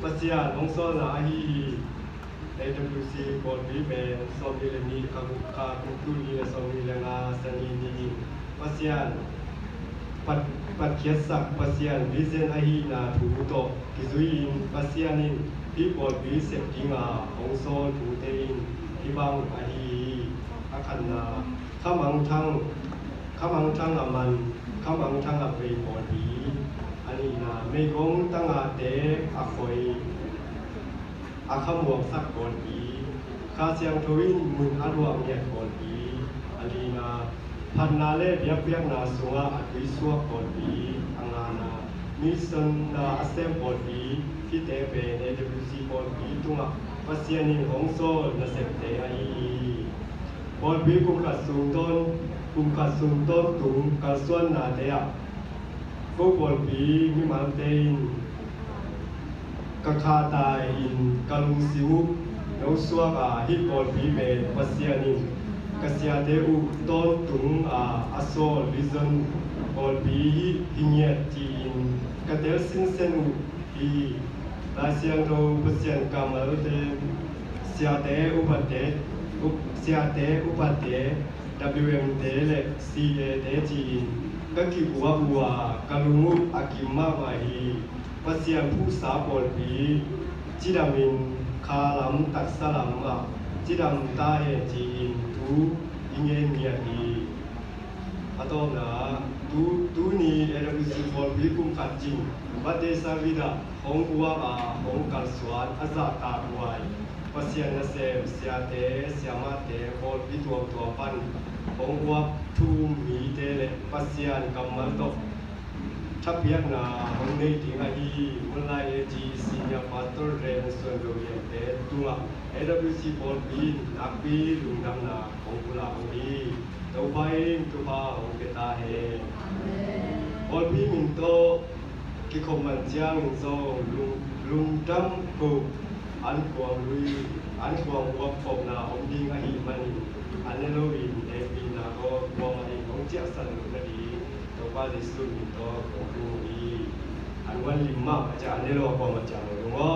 ปัสยาลงโซลาฮี AWC บอลบีเบนซอมบิเลนีคาบุคาคุตุลีซอมบิเลนาสนีนีปัสยาปัดเขียสักปัสยาวิเซนฮีนาถูโตกิซุยปัสยานินที่บอลบีเซปติงาองโซนถูเตอินที่บังฮีอาคันนาข้ามังทั้งอามันข้ามังทั้งอาเปบอลบีอันนี้นะไม่กงตั้งอาเตอาคอยอาขมวงสักบอลบีคาเซียงทวินมุนอารวงเนี่ยบอลบีอันนี้นะพันนาเล่เบียกนาสุงาอัดวิสวกบอลบีอังานามิสันนาอัสเซมบอลบีที่เตเปเนเดบุซีบอลบีตุงะปัสยานินของโซนาเซปเตไอบอลบีกุมกัดสูงต้นตุงกัดส่วนนาเตะก็บอลบีมิมาเตอินกะคาตายอินกะลุงซิวโนสวกฮิบอลบีเมปัสยานินกะเสียเตอุต้นตุงอาโซลิซันบอลบีฮิเนียจีอินกะเตลซินเซนุฮีลาเซียนโรปัสยานกามาลเตเสียเตอุปเตWM เตเล CA เตจีอินกะกิบัวกะลุงุอากิมมามาฮีปัสยานผู้สาบอลบีจิดามินคาลัมตักสลัมจิดามตาเอจีอินทูอิเงเนียดีอะตอนะตูนีเอรบิซิบอลบีกุมขัดจิงบัดเดซาวิดาของอัวของกัลสวานอาซาตาบวยปัสยานเซมเสียเตเสียมาเตบอลบีตัวปันของอัวทูมีเตเลปัสยานกัมมัลโตทับเบียกนาของในติงฮีมุลายจีซีเนียร์ฟาตอร์เรนส่วนโดยเตตุงAWC บอลบีนักบีลุงดำนาของกุลาของดีตัวไปตัวพาของเกตาเฮบอลบีมินโตกิคอมันเจียงมินโซลุงดำกูอันกวางลุยอันกวางวับฟบนาของดีงฮีมันอันเลโลวินเอปีนาก็กวางมันของเจ้าสันลุงดีตัวไปดิสุมินโตของกูดีอันวันลิมมาจะอันเลโลกวางมาจังหรือว่า